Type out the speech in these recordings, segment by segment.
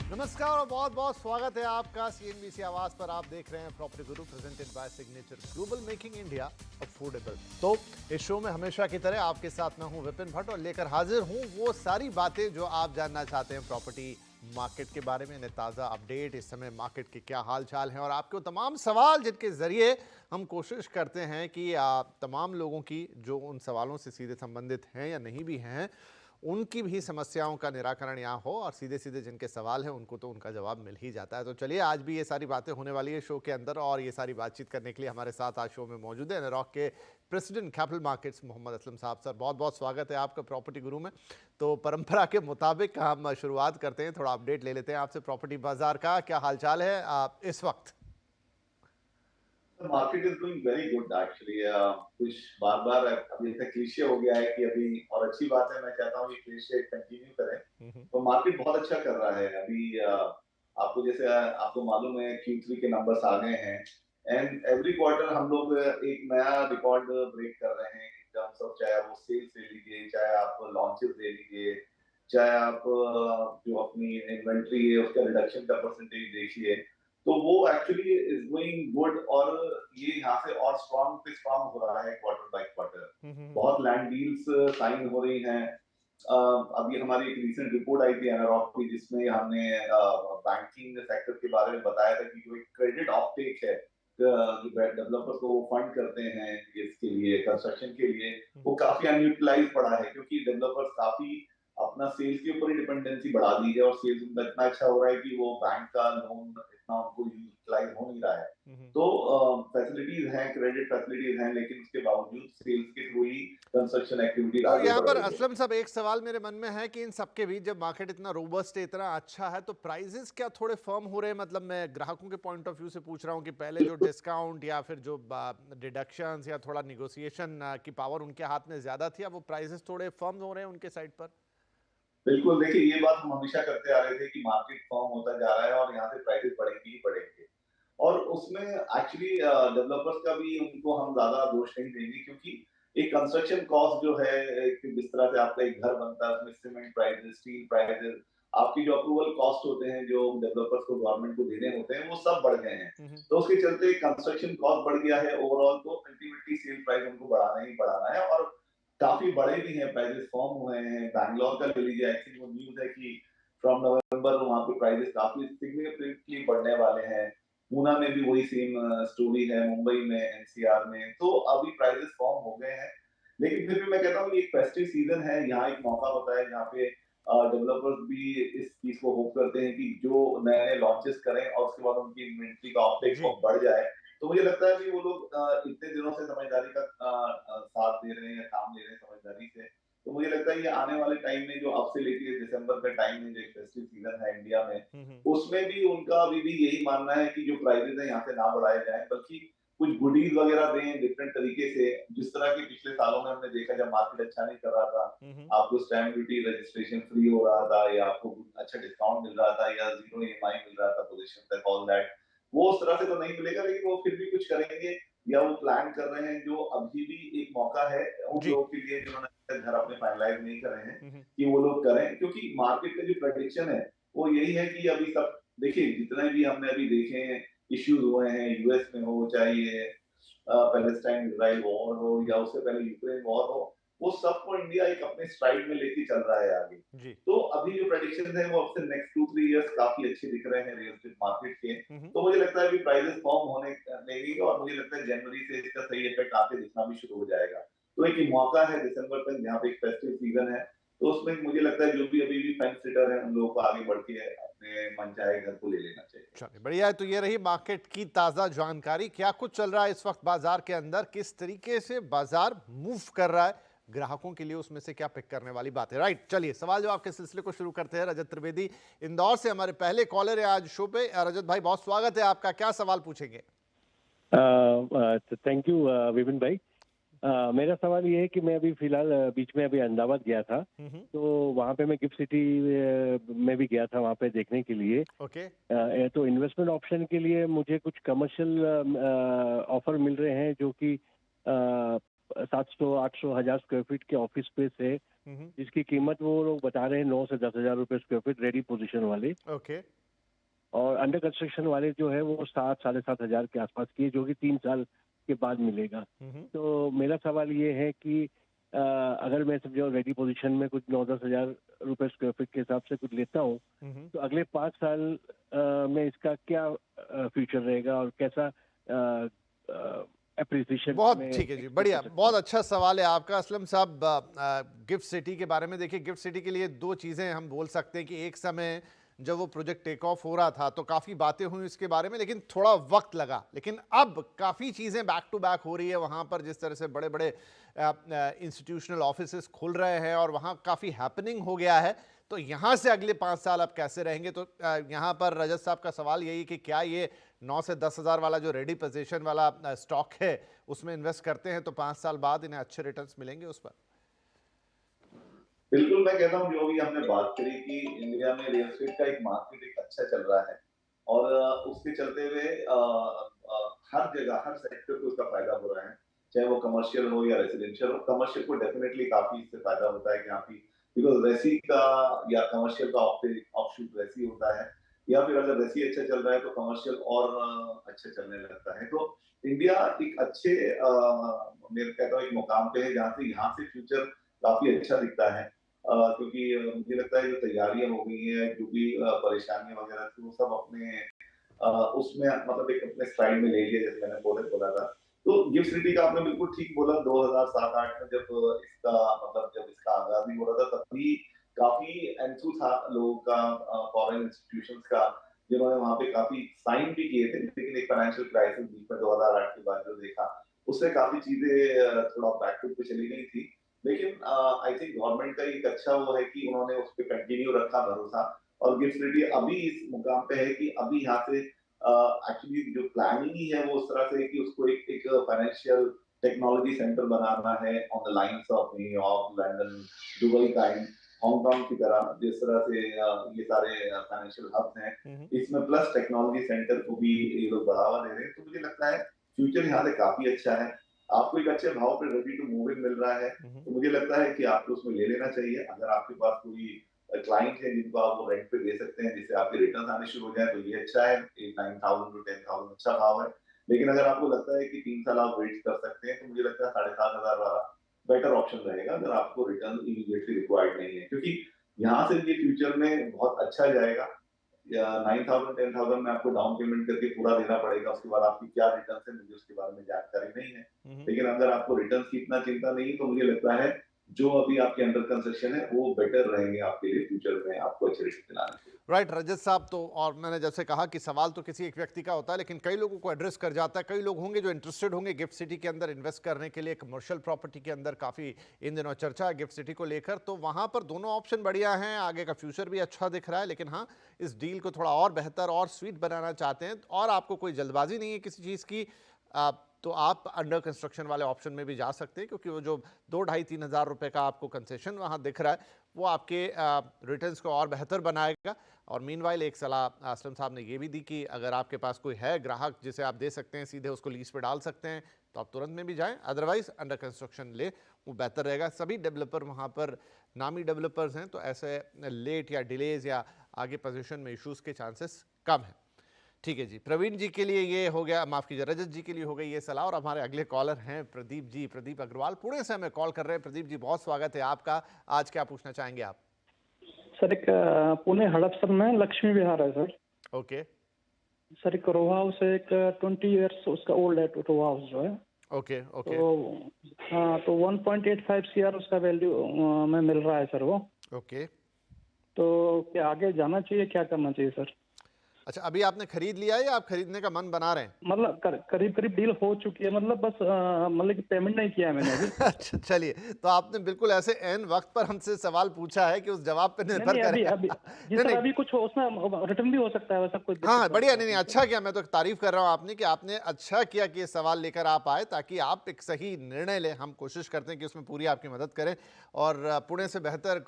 नमस्कार और बहुत बहुत स्वागत है आपका सीएनबीसी आवाज पर। आप देख रहे हैं property Guru presented by signature global, making India affordable. तो इस शो में हमेशा की तरह आपके साथ मैं हूं विपिन भट्ट और लेकर हाजिर हूं वो सारी बातें जो आप जानना चाहते हैं प्रॉपर्टी मार्केट के बारे में। ताज़ा अपडेट, इस समय मार्केट के क्या हाल चाल हैं और आपके वो तमाम सवाल जिनके ज़रिए हम कोशिश करते हैं कि तमाम लोगों की जो उन सवालों से सीधे संबंधित हैं या नहीं भी हैं, उनकी भी समस्याओं का निराकरण यहाँ हो और सीधे सीधे जिनके सवाल हैं उनको तो उनका जवाब मिल ही जाता है। तो चलिए, आज भी ये सारी बातें होने वाली है शो के अंदर और ये सारी बातचीत करने के लिए हमारे साथ आज शो में मौजूद है एनरॉक के president capital markets Mohammad Aslam साहब। सर, बहुत बहुत स्वागत है आपका प्रॉपर्टी गुरु में। तो परंपरा के मुताबिक हम शुरुआत करते हैं, थोड़ा अपडेट ले लेते हैं आपसे प्रॉपर्टी बाजार का। क्या हालचाल है इस वक्त? The market is doing very good actually. कुछ बार बार अभी तक क्लीशे हो गया है कि अभी, और अच्छी बात है, मैं चाहता हूँ कि क्लीशे कंटिन्यू करें। तो मार्केट बहुत अच्छा कर रहा है अभी। आपको जैसे आपको मालूम है Q3 के नंबर्स आ गए हैं एंड एवरी क्वार्टर हम लोग एक नया रिकॉर्ड ब्रेक कर रहे हैं इन टर्म्स ऑफ, चाहे आप वो सेल्स ले लीजिए, चाहे आप लॉन्चेस ले लीजिए, चाहे आप जो अपनी इन्वेंट्री है उसका रिडक्शन का परसेंटेज देखिए। तो वो एक्चुअली इज गोइंग गुड और ये यहाँ से और स्ट्रॉन्ग पे स्ट्रॉन्ग हो रहा है क्वार्टर बाय क्वार्टर। बहुत लैंड डील्स साइन हो रही हैं। अभी हमारी एक रीसेंट रिपोर्ट आई थी एनारॉक की, जिसमें हमने बैंकिंग सेक्टर के बारे में बताया था कि जो एक क्रेडिट ऑफटेक है, जो डेवलपर्स को वो फंड करते हैं इसके लिए, कंस्ट्रक्शन के लिए, वो काफी अनयूटिलाइज पड़ा है क्योंकि डेवलपर्स काफी अपना सेल्स के ऊपर ही डिपेंडेंसी बढ़ा दी है और सेल्स उनका इतना अच्छा हो रहा है कि वो बैंक का लोन इतना उनको यूटिलाइज हो नहीं रहा है। तो फैसिलिटीज हैं, क्रेडिट फैसिलिटीज हैं, लेकिन उसके बावजूद सेल्स के थ्रू ही कंस्ट्रक्शन एक्टिविटीज तो आगे यहाँ बढ़ पर रही है। असलम साहब, एक सवाल मेरे मन में है कि इन सबके बीच जब मार्केट इतना रोबस्ट है, इतना अच्छा है, तो प्राइसेस क्या थोड़े फर्म हो रहे हैं? मतलब मैं ग्राहकों के पॉइंट ऑफ व्यू से पूछ रहा हूँ कि पहले जो डिस्काउंट या फिर जो डिडक्शंस या थोड़ा निगोशिएशन की पावर उनके हाथ में ज्यादा थी, अब वो प्राइसेस थोड़े फर्म हो रहे हैं उनके साइड पर? बिल्कुल, देखिए ये बात हम हमेशा करते आ रहे थे कि मार्केट फॉर्म होता जा रहा है और यहाँ से प्राइसेस बढ़ेंगे ही बढ़ेंगे। और उसमें एक्चुअली डेवलपर्स का भी, उनको हम ज्यादा दोष नहीं देंगे क्योंकि एक कंस्ट्रक्शन कॉस्ट जो है, एक जिस तरह से आपका एक घर बनता है उसमें सीमेंट प्राइसेस, स्टील प्राइसेस, आपकी जो अप्रूवल कॉस्ट होते हैं जो डेवलपर्स को गवर्नमेंट को देने होते हैं, वो सब बढ़ गए हैं। तो उसके चलते कंस्ट्रक्शन कॉस्ट बढ़ गया है ओवरऑल, तो अल्टीमेटली सेल प्राइस उनको बढ़ाना ही बढ़ाना है और काफी बड़े भी हैं, प्राइसेस फॉर्म हुए हैं। बैंगलोर का ले लीजिए, आई थिंक वो न्यूज है कि फ्रॉम नवंबर वहां पे प्राइसेस काफी सिग्निफिकेंटली बढ़ने वाले हैं। पूना में भी वही सेम स्टोरी है, मुंबई में, एनसीआर में। तो अभी प्राइसेस फॉर्म हो गए हैं, लेकिन फिर भी मैं कहता हूँ कि एक फेस्टिव सीजन है, यहाँ एक मौका होता है जहाँ पे डेवलपर्स भी इस चीज को होप करते हैं कि जो नए नए लॉन्चेस करें और उसके बाद उनकी इन्वेंट्री का ऑफटेक जी। बढ़ जाए। तो मुझे लगता है कि वो लोग इतने दिनों से समझदारी का साथ दे रहे हैं या काम ले रहे हैं समझदारी से। तो मुझे लगता है ये आने वाले टाइम में, जो अब से लेके दिसंबर का टाइम है, जो एक फेस्टिव सीजन है इंडिया में, उसमें भी उनका अभी भी यही मानना है कि जो प्राइसेस है यहाँ से ना बढ़ाए जाए, बल्कि कुछ गुडीज वगैरह दें डिफरेंट तरीके से। जिस तरह के पिछले सालों में हमने देखा, जब मार्केट अच्छा नहीं कर रहा था, आपको स्टैम्प ड्यूटी रजिस्ट्रेशन फ्री हो रहा था, या आपको अच्छा डिस्काउंट मिल रहा था, या जीरो ईएमआई मिल रहा था पोजीशन तक, ऑल दैट वो उस तरह से तो नहीं मिलेगा, लेकिन वो फिर भी कुछ करेंगे या वो प्लान कर रहे हैं। जो अभी भी एक मौका है उन जी। लोगों के लिए जिन्होंने घर अपने फाइनलाइज नहीं करे हैं, कि वो लोग करें, क्योंकि मार्केट का जो प्रेडिक्शन है वो यही है कि अभी सब देखिए, जितने भी हमने अभी देखे हैं इश्यूज हुए हैं, यूएस में हो, चाहे ये पैलेस्टाइन इजराइल वॉर हो, या उससे पहले यूक्रेन वॉर हो, वो सबको इंडिया एक अपने स्ट्राइड में लेके चल रहा है आगे। जी। तो अभी जो प्रेडिक्शन है वो अब से नेक्स्ट 2-3 इयर्स काफी अच्छे दिख रहे हैं रियल एस्टेट मार्केट के। तो मुझे लगता है कि प्राइसेस फॉर्म होने लगेंगे और मुझे लगता है जनवरी से इसका सही इफेक्ट आके दिखना भी शुरू हो जाएगा। तो एक मौका है दिसंबर तक, जहाँ पे एक फेस्टिव सीजन है, तो उसमें मुझे लगता है जो भी अभी भी फेंस सिटर है उन लोगों को आगे बढ़ के अपने मनचाहे घर को ले लेना चाहिए। चलिए, बढ़िया है। तो ये रही मार्केट की ताज़ा जानकारी। क्या कुछ चल रहा है इस वक्त बाजार के अंदर, किस तरीके से बाजार मूव कर रहा है, ग्राहकों के लिए उसमें से क्या पिक करने वाली बात है। राइट, चलिए सवाल जवाब के सिलसिले को शुरू करते हैं। रजत त्रिवेदी इंदौर से हमारे पहले कॉलर है आज शो पे। रजत भाई, बहुत स्वागत है आपका। क्या सवाल पूछेंगे? थैंक यू विपिन भाई। मेरा सवाल ये है कि मैं अभी फिलहाल बीच में अभी अहमदाबाद गया था, तो वहाँ पे मैं गिफ्ट सिटी में भी गया था वहाँ पे देखने के लिए। ओके। तो इन्वेस्टमेंट ऑप्शन के लिए मुझे कुछ कमर्शियल ऑफर मिल रहे हैं जो कि 700-800 हजार स्क्वायर फीट के ऑफिस स्पेस है, जिसकी कीमत वो लोग बता रहे हैं 9 से 10 हजार रुपए स्क्वायर फीट रेडी पोजीशन वाले। ओके। और अंडर कंस्ट्रक्शन वाले जो है वो 7-7.5 हजार के आसपास की है, जो कि 3 साल के बाद मिलेगा। तो मेरा सवाल ये है कि अगर मैं समझो रेडी पोजीशन में कुछ 9-10 हजार रुपए स्क्वायर फीट के हिसाब से कुछ लेता हूँ, तो अगले 5 साल में इसका क्या फ्यूचर रहेगा और कैसा एप्रिसिएशन? बहुत ठीक है जी, बढ़िया, बहुत अच्छा सवाल है आपका असलम साहब। गिफ्ट सिटी के बारे में देखिए, गिफ्ट सिटी के लिए दो चीज़ें हम बोल सकते हैं कि एक समय जब वो प्रोजेक्ट टेक ऑफ हो रहा था तो काफ़ी बातें हुई इसके बारे में, लेकिन थोड़ा वक्त लगा। लेकिन अब काफ़ी चीज़ें बैक टू बैक हो रही है वहाँ पर, जिस तरह से बड़े बड़े इंस्टीट्यूशनल ऑफिसेस खुल रहे हैं और वहाँ काफ़ी हैपनिंग हो गया है। तो यहाँ से अगले 5 साल अब कैसे रहेंगे? तो यहाँ पर रजत साहब का सवाल यही कि क्या ये 9 से 10 हज़ार वाला जो रेडी पोजीशन वाला स्टॉक है उसमें इन्वेस्ट करते हैं तो 5 साल बाद इन्हें अच्छे रिटर्न्स मिलेंगे उस पर? बिल्कुल, मैं कहता हूँ जो भी हमने बात करी कि इंडिया में रियल एस्टेट का एक मार्केट एक अच्छा चल रहा है और उसके चलते हुए हर जगह हर सेक्टर को उसका फायदा हो रहा है, चाहे वो कमर्शियल हो या रेजिडेंशियल हो। कमर्शियल को डेफिनेटली काफी इससे फायदा होता है कि यहाँ की, बिकॉज रेसी का या कमर्शियल का ऑफशूट रेसी होता है, या फिर अगर रेसी अच्छा चल रहा है तो कमर्शियल और अच्छा चलने लगता है। तो इंडिया एक अच्छे मैं कहता हूँ एक मुकाम पे है जहाँ से यहाँ से फ्यूचर काफी अच्छा दिखता है। क्योंकि मुझे लगता है जो तैयारियां हो गई हैं, जो भी परेशानियां वगैरह थी, वो सब अपने उसमें मतलब एक अपने स्ट्राइड में ले लिया, जैसे मैंने बोला था। तो गिफ्ट सिटी का आपने बिल्कुल ठीक बोला। 2007-8 में जब इसका आगाज ही हो रहा था, तब भी काफी एंथू था लोगों का, फॉरेन इंस्टीट्यूशंस का, जिन्होंने वहां पे काफी साइन भी किए थे। लेकिन एक फाइनेंशियल क्राइसिस बीच में 2008 के बाद जो देखा, उससे काफी चीजें थोड़ा बैकफुट पे चली गई थी। लेकिन आई थिंक गवर्नमेंट का एक अच्छा वो है कि उन्होंने उस पर कंटिन्यू रखा भरोसा, और गिफ्ट सिटी अभी इस मुकाम पे है कि अभी यहाँ से एक्चुअली जो प्लानिंग ही है वो उस तरह से कि उसको एक फाइनेंशियल टेक्नोलॉजी सेंटर बनाना है on the lines of New York, London, Dubai kind, Hong Kong की तरह, जिस तरह से ये सारे फाइनेंशियल हब्स हैं, इसमें प्लस टेक्नोलॉजी सेंटर को भी ये लोग बढ़ावा दे रहे हैं। तो मुझे लगता है फ्यूचर यहाँ से काफी अच्छा है। आपको एक अच्छे भाव पे रेडी टू मूव इन मिल रहा है, तो मुझे लगता है कि आपको उसमें ले लेना चाहिए। अगर आपके पास कोई क्लाइंट है जिनको आप वो रेंट पे दे सकते हैं, जिससे आपके रिटर्न आने शुरू हो जाए, तो ये अच्छा है। 9,000 to 10,000 अच्छा भाव है। लेकिन अगर आपको लगता है कि 3 साल आप वेट कर सकते हैं, तो मुझे लगता है 7,500 वाला बेटर ऑप्शन रहेगा, अगर आपको रिटर्न इमीडिएटली रिक्वायर्ड नहीं है, क्योंकि यहाँ से ये फ्यूचर में बहुत अच्छा जाएगा। 9,000 10,000 में आपको डाउन पेमेंट करके पूरा देना पड़ेगा, उसके बाद आपकी क्या रिटर्न है मुझे उसके बारे में जानकारी नहीं है। लेकिन अगर आपको रिटर्न की इतना चिंता नहीं है, तो मुझे लगता है जो अभी आपके अंडर कंस्ट्रक्शन है वो बेटर रहेंगे आपके लिए फ्यूचर में आपको अच्छे रिटर्न दिलाने के लिए। राइट रजत साहब, तो और मैंने जैसे कहा कि सवाल तो किसी एक व्यक्ति का होता है, लेकिन कई लोगों को एड्रेस कर जाता है। कई लोग होंगे जो इंटरेस्टेड होंगे गिफ्ट सिटी के अंदर इन्वेस्ट करने के लिए। कमर्शियल प्रॉपर्टी के अंदर काफ़ी इन दिनों चर्चा है गिफ्ट सिटी को लेकर, तो वहाँ पर दोनों ऑप्शन बढ़िया हैं, आगे का फ्यूचर भी अच्छा दिख रहा है। लेकिन हाँ, इस डील को थोड़ा और बेहतर और स्वीट बनाना चाहते हैं और आपको कोई जल्दबाजी नहीं है किसी चीज़ की, तो आप अंडर कंस्ट्रक्शन वाले ऑप्शन में भी जा सकते हैं, क्योंकि वो जो 2-2.5-3 हज़ार रुपये का आपको कंसेशन वहाँ दिख रहा है वो आपके रिटर्न्स को और बेहतर बनाएगा। और मीनवाइल एक सलाह असलम साहब ने ये भी दी कि अगर आपके पास कोई है ग्राहक जिसे आप दे सकते हैं, सीधे उसको लीज पे डाल सकते हैं, तो आप तुरंत में भी जाएं, अदरवाइज अंडर कंस्ट्रक्शन ले, वो बेहतर रहेगा। सभी डेवलपर वहाँ पर नामी डेवलपर्स हैं, तो ऐसे लेट या डिलेज या आगे पोजीशन में इश्यूज़ के चांसेस कम हैं। ठीक है जी, प्रवीण जी के लिए ये हो गया, माफ़ कीजिए रजत जी के लिए हो गई ये सलाह। और हमारे अगले कॉलर हैं प्रदीप जी, प्रदीप अग्रवाल पुणे से हमें कॉल कर रहे हैं। प्रदीप जी, बहुत स्वागत है आपका। आज क्या पूछना चाहेंगे आप? सर, एक पुणे हड़पसर में लक्ष्मी विहार है सर। ओके सर, एक रो हाउस है, एक 20 इयर्स उसका ओल्ड है रो हाउस जो है। ओके ओके तो हाँ, तो 1.85 CR उसका वैल्यू में मिल रहा है सर वो। ओके। तो क्या आगे जाना चाहिए, क्या करना चाहिए सर? अच्छा, अभी आपने खरीद लिया है या आप खरीदने का मन बना रहे हैं? मतलब करीब करीब डील हो चुकी है, मतलब बस मतलब कि पेमेंट नहीं किया है मैंने अभी। अच्छा चलिए, तो आपने बिल्कुल ऐसे एन वक्त पर हमसे सवाल पूछा है कि उस जवाब पे निर्भर नहीं, करेगा। अभी जी सर, अभी कुछ उसमें रिटर्न भी हो सकता है, वैसा कुछ हाँ बढ़िया, नहीं अच्छा किया। मैं तो तारीफ कर रहा हूँ आपने कि आपने अच्छा किया कि ये सवाल लेकर आप आए, ताकि आप एक सही निर्णय लें। हम कोशिश करते हैं कि उसमें पूरी आपकी मदद करें, और पुणे से बेहतर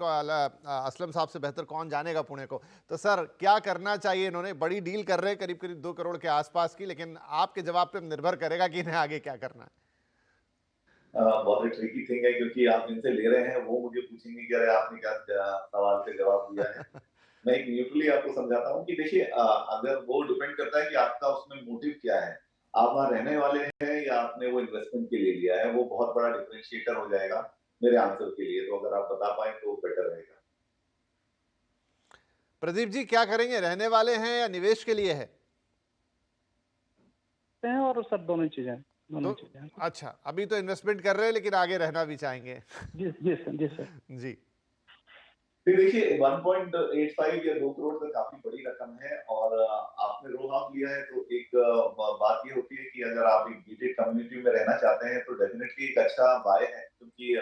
असलम साहब से बेहतर कौन जानेगा पुणे को। तो सर, क्या करना चाहिए? इन्होंने बड़ी डील कर रहे हैं, करीब करीब 2 करोड़ के आसपास की, लेकिन आपके जवाब पे निर्भर करेगा कि इन्हें आगे क्या करना है। बहुत ही ट्रिकी थिंग है, क्योंकि आप जिनसे ले रहे हैं वो मुझे पूछेंगे कि अरे आपने क्या सवाल का जवाब दिया है। मैं एक न्यूट्रली आपको समझाता हूँ कि देखिए, अगर वो डिपेंड करता है कि आपका उसमें मोटिव क्या है। आप वहाँ रहने वाले हैं या आपने वो इन्वेस्टमेंट के लिए लिया है, वो बहुत बड़ा डिफरेंशिएटर हो जाएगा मेरे आंसर के लिए। तो अगर आप बता पाएँ तो बेटर रहेगा। प्रदीप जी क्या करेंगे, रहने वाले हैं या निवेश के लिए है? हैं और सब दोनों चीजें, दोनों तो चीजें हैं। अच्छा, अभी तो इन्वेस्टमेंट कर रहे हैं लेकिन आगे रहना भी चाहेंगे। जी जी सर, जी सर। जी। फिर देखिए, 1.85 या 2 करोड़ तो काफी बड़ी रकम है, और आपने रो हाउस लिया है तो एक बात ये होती है कि अगर आप एक गेटेड कम्युनिटी में रहना चाहते हैं तो डेफिनेटली एक अच्छा बाय है, क्योंकि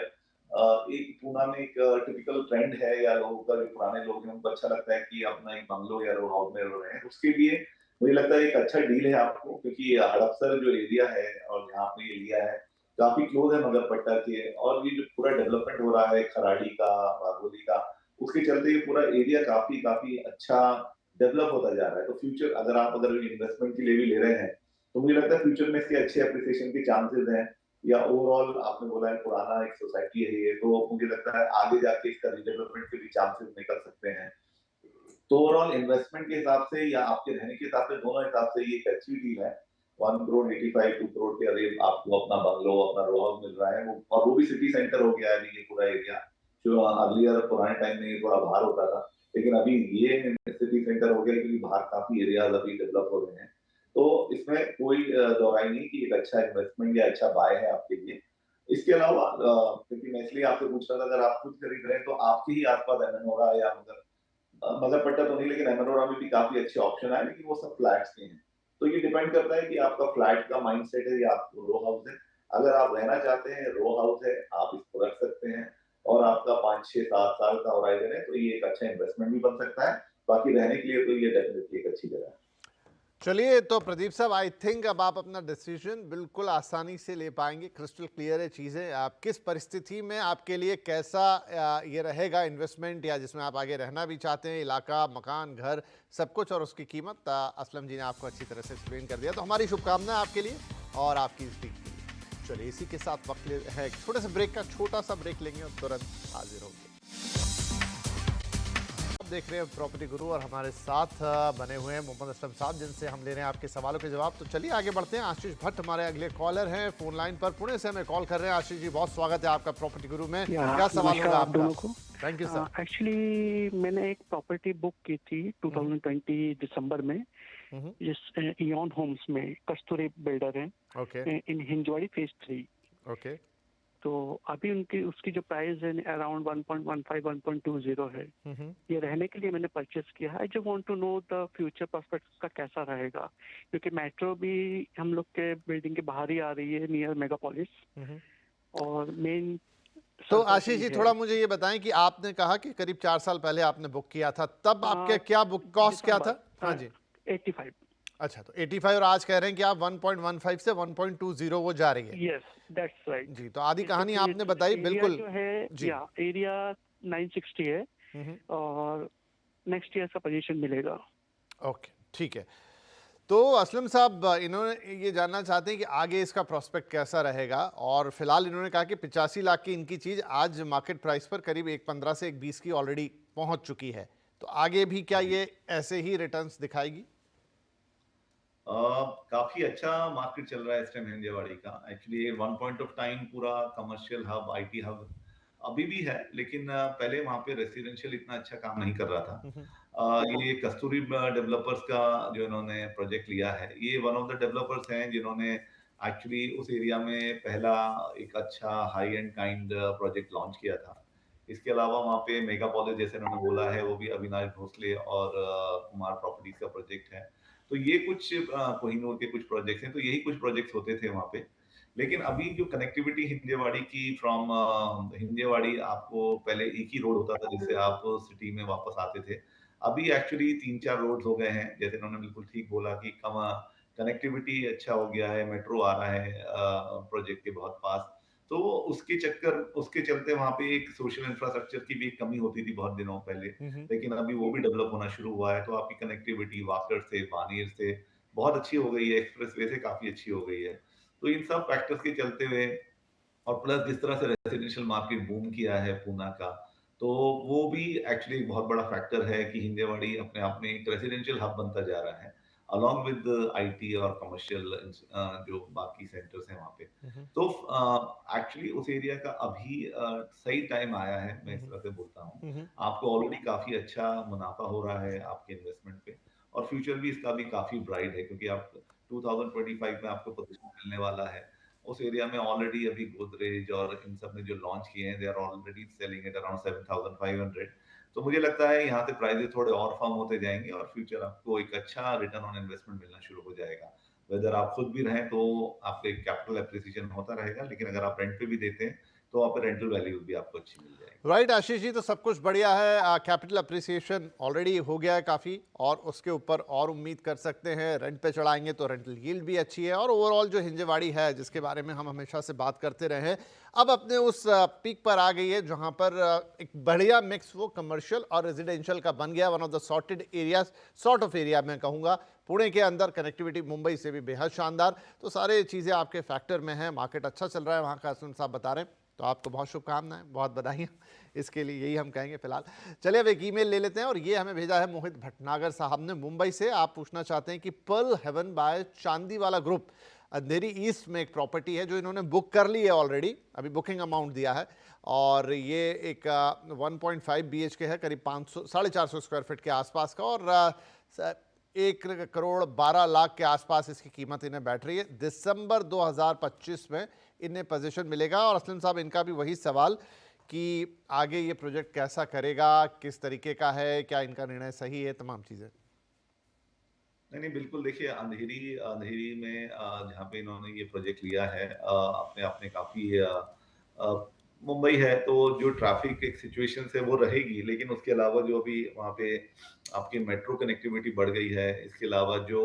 एक पूना में एक टिपिकल ट्रेंड है, या लोगों का जो पुराने लोग हैं उनको अच्छा लगता है कि अपना एक बंगलो या रो हाउस में रह रहे हैं। उसके लिए मुझे लगता है एक अच्छा डील है आपको, क्योंकि हड़पसर जो एरिया है और जहाँ पे ये लिया है काफी क्लोज है मगरपट्टा के, और ये जो पूरा डेवलपमेंट हो रहा है खराड़ी का, बागोली का, उसके चलते ये पूरा एरिया काफी काफी अच्छा डेवलप होता जा रहा है। तो फ्यूचर अगर इन्वेस्टमेंट के लिए भी ले रहे हैं तो मुझे लगता है फ्यूचर में इसके अच्छे अप्रिसिएशन के चांसेस हैं। या ओवरऑल आपने बोला है पुराना एक सोसाइटी है ये, तो मुझे लगता है आगे जाके इसका रिडेवलपमेंट के भी चांसेस निकल सकते हैं। तो ओवरऑल इन्वेस्टमेंट के हिसाब से या आपके रहने के हिसाब से, दोनों हिसाब से ये एक अच्छी डील है। 1 करोड़ 85 2 करोड़ के करीब आपको अपना बंगलो, अपना रो हाउस मिल रहा है, वो और वो भी सिटी सेंटर हो गया है अभी ये पूरा एरिया। जो अर्लियर पुराने टाइम में ये थोड़ा बाहर होता था, लेकिन अभी ये सिटी सेंटर हो गया, क्योंकि बाहर काफी एरियाज अभी डेवलप हो रहे हैं। तो इसमें कोई दोहराई नहीं कि एक अच्छा इन्वेस्टमेंट या अच्छा बाय है आपके लिए। इसके अलावा क्योंकि मैं इसलिए आपसे पूछ रहा था, अगर आप खुद खरीद रहे हैं तो आपके ही आसपास एमनोरा या मगरपट्टा तो नहीं, लेकिन एमनोरा में भी काफी अच्छे ऑप्शन आए, लेकिन वो सब फ्लैट्स के हैं। तो ये डिपेंड करता है कि आपका फ्लैट का माइंडसेट है या आप रो हाउस है। अगर आप रहना चाहते हैं, रो हाउस है, आप इसको रख सकते हैं, और आपका 5 6 7 साल का होराइजन है, तो ये एक अच्छा इन्वेस्टमेंट भी बन सकता है। बाकी रहने के लिए तो ये डेफिनेटली एक अच्छी जगह है। चलिए, तो प्रदीप साहब आई थिंक अब आप अपना डिसीजन बिल्कुल आसानी से ले पाएंगे, क्रिस्टल क्लियर है चीज़ें। आप किस परिस्थिति में आपके लिए कैसा ये रहेगा इन्वेस्टमेंट, या जिसमें आप आगे रहना भी चाहते हैं, इलाका, मकान, घर, सब कुछ, और उसकी कीमत असलम जी ने आपको अच्छी तरह से एक्सप्लेन कर दिया। तो हमारी शुभकामनाएं आपके लिए और आपकी इस डील के लिए। चलिए, इसी के साथ वक्त है एक छोटे से ब्रेक का, छोटा सा ब्रेक लेंगे और तुरंत हाजिर होंगे। देख रहे हैं प्रॉपर्टी गुरु और हमारे साथ बने हुए हैं मोहम्मद असलम साहब, जिनसे हम ले रहे हैं आपके सवालों के जवाब। तो चलिए आगे बढ़ते हैं। आशीष भट्ट हमारे अगले कॉलर हैं, फोन लाइन पर पुणे से हमें कॉल कर रहे हैं। आशीष जी, बहुत स्वागत है आपका प्रॉपर्टी गुरु में। क्या सवाल होगा आप दोनों आपका? को? Thank you sir. एक्चुअली मैंने एक प्रॉपर्टी बुक की थी 2020 दिसंबर में, जिस इयॉन होम्स में, कस्तूरी बिल्डर है, okay in Hinjawadi phase 3। Okay. तो अभी उसकी जो प्राइस है अराउंड 1.15 1.20 है। ये रहने के लिए मैंने परचेस किया है। I just want to know the future prospects का कैसा रहेगा, क्योंकि मेट्रो भी हम लोग के बिल्डिंग के बाहर ही आ रही है, नियर मेगापोलिस, और मेन। तो आशीष जी, थोड़ा मुझे ये बताएं कि आपने कहा कि करीब 4 साल पहले आपने बुक किया था, तब आपके क्या बुक कॉस्ट क्या था? हाँ जी, 85। अच्छा, तो 85, और आज कह रहे हैं कि आप 1.15 से 1.20 वो जा रही है। यस, दैट्स राइट जी, तो आधी कहानी आपने बताई बिल्कुल। जो है जी, एरिया 960 है, और नेक्स्ट ईयर का पोजीशन मिलेगा। ओके, ठीक है। तो असलम साहब, इन्होंने ये जानना चाहते हैं कि आगे इसका प्रोस्पेक्ट कैसा रहेगा, और फिलहाल इन्होंने कहा कि 85 लाख की इनकी चीज़ आज मार्केट प्राइस पर करीब 1.15 से 1.20 की ऑलरेडी पहुंच चुकी है। तो आगे भी क्या ये ऐसे ही रिटर्न्स दिखाएगी? काफी अच्छा मार्केट चल रहा है इस टाइम हिंजेवाड़ी का। Actually one point of time पूरा कमर्शियल हब, आईटी हब अभी भी है, लेकिन पहले वहां पे रेसिडेंशियल इतना अच्छा काम नहीं कर रहा था। ये कस्तूरी डेवलपर्स का जो इन्होंने प्रोजेक्ट लिया है, ये वन ऑफ द डेवलपर्स हैं जिन्होंने एक्चुअली उस एरिया में पहला एक अच्छा high and kind project launch किया था। इसके अलावा वहाँ पे मेगापोलिस, जैसे इन्होंने बोला है, वो भी अविनाश भोसले और कुमार प्रॉपर्टीज का प्रोजेक्ट है। तो ये कुछ कोहिनूर के कुछ प्रोजेक्ट्स हैं, तो यही कुछ प्रोजेक्ट्स होते थे वहाँ पे। लेकिन अभी जो कनेक्टिविटी हिंजेवाड़ी की फ्रॉम हिंजेवाड़ी, आपको पहले एक ही रोड होता था जिससे आप सिटी में वापस आते थे। अभी एक्चुअली 3-4 रोड्स हो गए हैं, जैसे इन्होंने बिल्कुल ठीक बोला कि कम कनेक्टिविटी अच्छा हो गया है, मेट्रो आ रहा है प्रोजेक्ट के बहुत पास। तो उसके चलते वहाँ पे एक सोशल इंफ्रास्ट्रक्चर की भी एक कमी होती थी बहुत दिनों पहले, लेकिन अभी वो भी डेवलप होना शुरू हुआ है। तो आपकी कनेक्टिविटी वाकड़ से, बानीर से बहुत अच्छी हो गई है, एक्सप्रेसवे से काफी अच्छी हो गई है। तो इन सब फैक्टर्स के चलते हुए और प्लस जिस तरह से रेजिडेंशियल मार्केट बूम किया है पूना का, तो वो भी एक्चुअली एक बहुत बड़ा फैक्टर है कि हिंजेवाड़ी अपने आप में एक रेजिडेंशियल हब बनता जा रहा है, अलॉन्ग विद आईटी और कमर्शियल जो बाकी सेंटर्स हैं वहाँ पे। तो एक्चुअली उस एरिया का अभी सही टाइम आया है, मैं इस तरह से बोलता हूँ। आपको ऑलरेडी काफ़ी अच्छा मुनाफा हो रहा है आपके इन्वेस्टमेंट पे, और फ्यूचर भी इसका भी काफ़ी ब्राइट है, क्योंकि आप 2025 में आपको पोजीशन मिलने वाला है। उस एरिया में ऑलरेडी अभी गोदरेज और इन सब ने जो लॉन्च किए हैं, they are already selling at around 7,500। तो मुझे लगता है यहाँ से प्राइसेस थोड़े और फर्म होते जाएंगे और फ्यूचर आपको एक अच्छा रिटर्न ऑन इन्वेस्टमेंट मिलना शुरू हो जाएगा। वेदर आप खुद भी रहें तो आपके कैपिटल एप्रिसिएशन होता रहेगा, लेकिन अगर आप रेंट पे भी देते हैं तो आप रेंटल वैल्यू भी आपको अच्छी मिल जाएगी। राइट आशीष जी, तो सब कुछ बढ़िया है, कैपिटल अप्रिसिएशन ऑलरेडी हो गया है काफ़ी, और उसके ऊपर और उम्मीद कर सकते हैं। रेंट पे चढ़ाएंगे तो रेंटल यील्ड भी अच्छी है, और ओवरऑल जो हिंजेवाड़ी है जिसके बारे में हम हमेशा से बात करते रहे हैं, अब अपने उस पीक पर आ गई है जहां पर एक बढ़िया मिक्स वो कमर्शियल और रेजिडेंशियल का बन गया। One of the sorted areas, sort of area मैं कहूँगा, पुणे के अंदर कनेक्टिविटी मुंबई से भी बेहद शानदार। तो सारे चीज़ें आपके फैक्टर में हैं, मार्केट अच्छा चल रहा है वहाँ का, असलम साहब बता रहे हैं। तो आपको बहुत शुभकामनाएं, बहुत बधाइयाँ इसके लिए, यही हम कहेंगे फिलहाल। चलिए अब एक ईमेल ले लेते हैं, और ये हमें भेजा है मोहित भटनागर साहब ने मुंबई से। आप पूछना चाहते हैं कि Pearl Haven by Chandiwala group, Andheri east में एक प्रॉपर्टी है जो इन्होंने बुक कर ली है ऑलरेडी, अभी बुकिंग अमाउंट दिया है, और ये एक 1.5 BHK है, करीब 450 स्क्वायर फीट के आसपास का, और 1,12,00,000 के आसपास इसकी कीमत इन्हें बैठ रही है। दिसंबर 2025 में इन्हें पोजीशन मिलेगा। और असलम साहब, इनका भी वही सवाल कि आगे ये प्रोजेक्ट कैसा करेगा, किस तरीके का है, क्या इनका निर्णय सही है, तमाम चीज़ें। नहीं, बिल्कुल। देखिए, अंधेरी अंधेरी में जहाँ पे इन्होंने ये प्रोजेक्ट लिया है, अपने आप में काफ़ी मुंबई है तो जो ट्रैफिक एक सिचुएशन है वो रहेगी, लेकिन उसके अलावा जो अभी वहाँ पे आपकी मेट्रो कनेक्टिविटी बढ़ गई है, इसके अलावा जो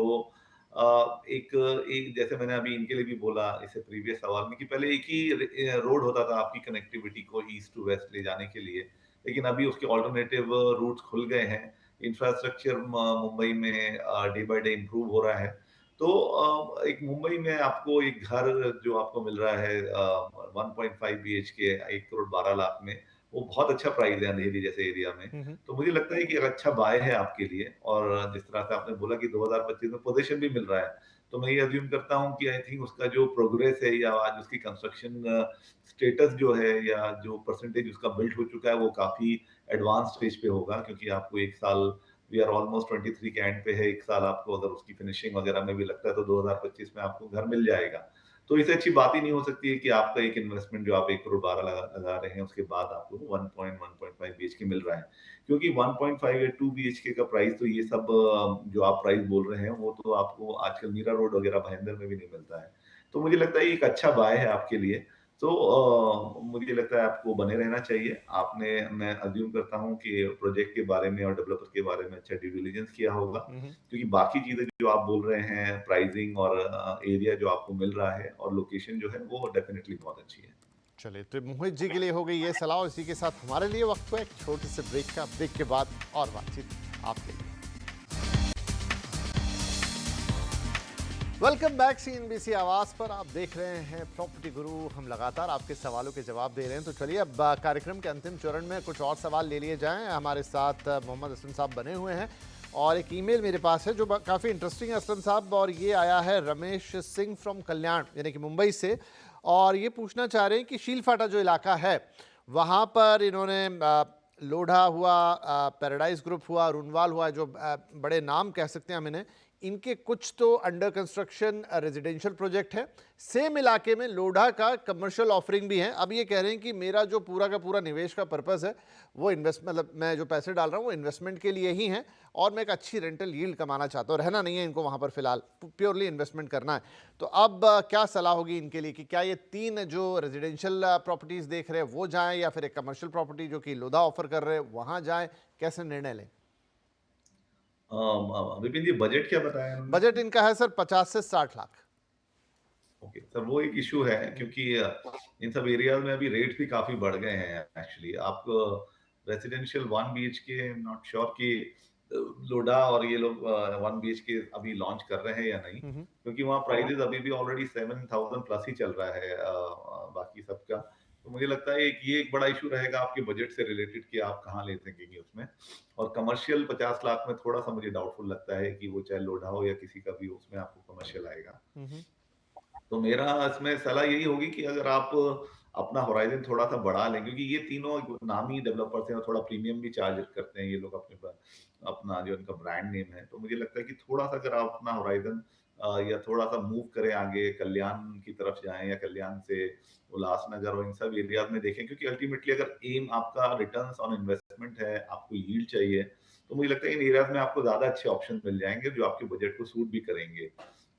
एक एक जैसे मैंने अभी इनके लिए भी बोला इससे प्रीवियस सवाल में कि पहले एक ही रोड होता था आपकी कनेक्टिविटी को ईस्ट टू वेस्ट ले जाने के लिए, लेकिन अभी उसके ऑल्टरनेटिव रूट्स खुल गए हैं। इंफ्रास्ट्रक्चर मुंबई में डे बाय डे इम्प्रूव हो रहा है। तो एक मुंबई में आपको एक घर जो आपको मिल रहा है 1.5 BHK 1,12,00,000 में, वो बहुत अच्छा प्राइस है अंधेरी जैसे एरिया में। तो मुझे लगता है कि एक अच्छा बाय है आपके लिए। और जिस तरह से आपने बोला कि 2025 में पोजीशन भी मिल रहा है, तो मैं ये अज्यूम करता हूँ कि आई थिंक उसका जो प्रोग्रेस है या आज उसकी कंस्ट्रक्शन स्टेटस जो है या जो परसेंटेज उसका बिल्ड हो चुका है वो काफ़ी एडवांस स्टेज पे होगा, क्योंकि आपको 1 साल, वी आर ऑलमोस्ट 23 के एंड पे है, 1 साल आपको अगर उसकी फिनिशिंग वगैरह में भी लगता है तो 2025 में आपको घर मिल जाएगा। तो इससे अच्छी बात ही नहीं हो सकती है कि आपका एक इन्वेस्टमेंट जो आप 1,12,00,000 लगा रहे हैं, उसके बाद आपको 1.5 BHK मिल रहा है। क्योंकि 1.5 या 2 BHK का प्राइस तो ये सब जो आप प्राइस बोल रहे हैं वो तो आपको आजकल मीरा रोड वगैरह भाईंदर में भी नहीं मिलता है। तो मुझे लगता है ये एक अच्छा बाय है आपके लिए। तो मुझे लगता है आपको बने रहना चाहिए। मैं अज्यूम करता हूँ कि प्रोजेक्ट के बारे में और डेवलपर के बारे में अच्छा ड्यू डिलिजेंस किया होगा, क्योंकि बाकी चीजें जो आप बोल रहे हैं, प्राइसिंग और एरिया जो आपको मिल रहा है और लोकेशन जो है वो डेफिनेटली बहुत अच्छी है। चलिए, तो मोहित जी के लिए हो गई ये सलाह, और इसी के साथ हमारे लिए वक्त हुआ एक छोटे से ब्रेक का। ब्रेक के बाद और बातचीत आपके लिए। वेलकम बैक CNBC आवाज़ पर, आप देख रहे हैं प्रॉपर्टी गुरु। हम लगातार आपके सवालों के जवाब दे रहे हैं। तो चलिए अब कार्यक्रम के अंतिम चरण में कुछ और सवाल ले लिए जाएं। हमारे साथ मोहम्मद असलम साहब बने हुए हैं, और एक ईमेल मेरे पास है जो काफ़ी इंटरेस्टिंग है असलम साहब, और ये आया है रमेश सिंह फ्रॉम कल्याण यानी कि मुंबई से। और ये पूछना चाह रहे हैं कि शीलफाटा जो इलाका है वहाँ पर इन्होंने लोढ़ा हुआ, पैराडाइज ग्रुप हुआ, रुनवाल हुआ, जो बड़े नाम कह सकते हैं हम इन्हें, इनके कुछ तो अंडर कंस्ट्रक्शन रेजिडेंशियल प्रोजेक्ट है। सेम इलाके में लोढ़ा का कमर्शियल ऑफरिंग भी है। अब ये कह रहे हैं कि मेरा जो पूरा का पूरा निवेश का पर्पस है वो मतलब मैं जो पैसे डाल रहा हूँ वो इन्वेस्टमेंट के लिए ही है, और मैं एक अच्छी रेंटल यील्ड कमाना चाहता हूँ, रहना नहीं है इनको वहाँ पर फिलहाल, प्योरली इन्वेस्टमेंट करना है। तो अब क्या सलाह होगी इनके लिए कि क्या ये 3 जो रेजिडेंशियल प्रॉपर्टीज़ देख रहे हैं वो जाएँ, या फिर एक कमर्शियल प्रॉपर्टी जो कि लोधा ऑफर कर रहे हैं वहाँ जाएँ, कैसे निर्णय लें? विपिन जी, बजट क्या बताया उन्होंने? बजट इनका है सर 50 से 60 लाख। ओके सर, वो एक इशू है क्योंकि इन सब एरियाज में अभी रेट भी काफी बढ़ गए हैं। एक्चुअली आप रेसिडेंशियल 1 BHK, नॉट श्योर कि लोडा और ये लोग 1 BHK अभी लॉन्च कर रहे हैं या नहीं, क्योंकि वहाँ प्राइजेस अभी भी ऑलरेडी 7,000 प्लस ही चल रहा है बाकी सबका। तो मुझे लगता है ये एक बड़ा इशू रहेगा आपके बजट से रिलेटेड कि आप कहाँ ले सकेंगे उसमें। और कमर्शियल 50 लाख में थोड़ा सा मुझे डाउटफुल लगता है कि वो चाहे लोडा हो या किसी का भी उसमें आपको कमर्शियल आएगा। तो मेरा इसमें सलाह यही होगी कि अगर आप अपना होराइजन थोड़ा सा बढ़ा लें, क्योंकि ये तीनों नामी डेवलपर्स हैं और थोड़ा प्रीमियम भी चार्ज करते हैं ये लोग अपना जो उनका ब्रांड नेम है। तो मुझे लगता है कि थोड़ा सा अगर आप अपना होराइजन या थोड़ा सा मूव करें आगे, कल्याण की तरफ जाएं या कल्याण से उल्लासनगर और इन सब एरियाज में देखें, क्योंकि अल्टीमेटली अगर एम आपका रिटर्न्स ऑन इन्वेस्टमेंट है, आपको यील्ड चाहिए, तो मुझे लगता है इन एरियाज में आपको ज्यादा अच्छे ऑप्शन मिल जाएंगे जो आपके बजट को सूट भी करेंगे।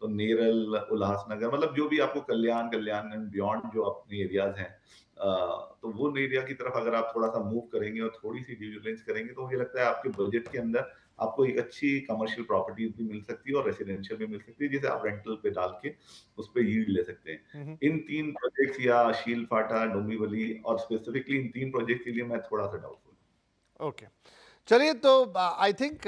तो नेरल, उल्लासनगर, मतलब जो भी आपको कल्याण एंड बियॉन्ड जो अपने एरियाज हैं, तो वो एरिया की तरफ अगर आप थोड़ा सा मूव करेंगे और थोड़ी सी ड्यू डिलिजेंस करेंगे, तो मुझे लगता है आपके बजट के अंदर आपको एक अच्छी कमर्शियल प्रॉपर्टी भी मिल सकती है और रेसिडेंशियल भी मिल सकती है, जिसे आप रेंटल पे डाल के उस पे यील्ड ले सकते हैं। इन 3 प्रोजेक्ट्स या शील फाटा, डोंबिवली और स्पेसिफिकली इन 3 प्रोजेक्ट के लिए मैं थोड़ा सा डाउटफुल। ओके, चलिए तो आई थिंक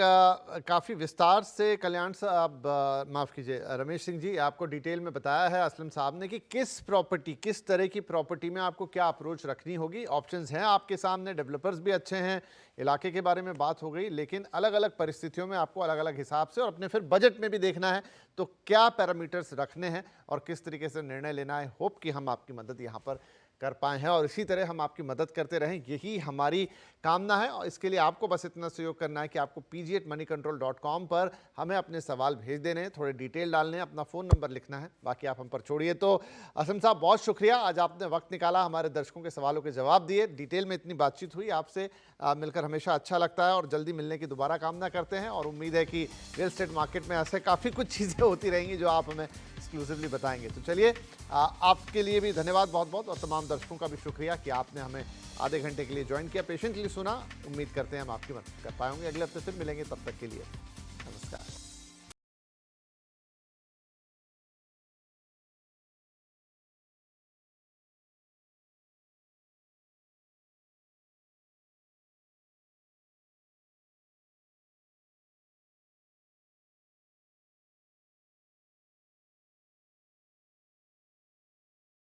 काफ़ी विस्तार से कल्याण साहब, माफ़ कीजिए रमेश सिंह जी, आपको डिटेल में बताया है असलम साहब ने कि किस तरह की प्रॉपर्टी में आपको क्या अप्रोच रखनी होगी। ऑप्शंस हैं आपके सामने, डेवलपर्स भी अच्छे हैं, इलाके के बारे में बात हो गई, लेकिन अलग अलग परिस्थितियों में आपको अलग अलग हिसाब से और अपने फिर बजट में भी देखना है तो क्या पैरामीटर्स रखने हैं और किस तरीके से निर्णय लेना है। होप कि हम आपकी मदद यहाँ पर कर पाए हैं और इसी तरह हम आपकी मदद करते रहें, यही हमारी कामना है। और इसके लिए आपको बस इतना सहयोग करना है कि आपको pg@moneycontrol.com पर हमें अपने सवाल भेज देने हैं, थोड़े डिटेल डालने हैं, अपना फ़ोन नंबर लिखना है, बाकी आप हम पर छोड़िए। तो असम साहब बहुत शुक्रिया, आज आपने वक्त निकाला, हमारे दर्शकों के सवालों के जवाब दिए, डिटेल में इतनी बातचीत हुई आपसे, मिलकर हमेशा अच्छा लगता है और जल्दी मिलने की दोबारा कामना करते हैं। और उम्मीद है कि रियल एस्टेट मार्केट में ऐसे काफ़ी कुछ चीज़ें होती रहेंगी जो आप हमें एक्सक्लूसिवली बताएंगे। तो चलिए, आपके लिए भी धन्यवाद बहुत बहुत, और तमाम दर्शकों का भी शुक्रिया कि आपने हमें आधे घंटे के लिए ज्वाइन किया, पेशेंटली सुना। उम्मीद करते हैं हम आपकी मदद कर पाएंगे। अगले हफ्ते फिर मिलेंगे, तब तक के लिए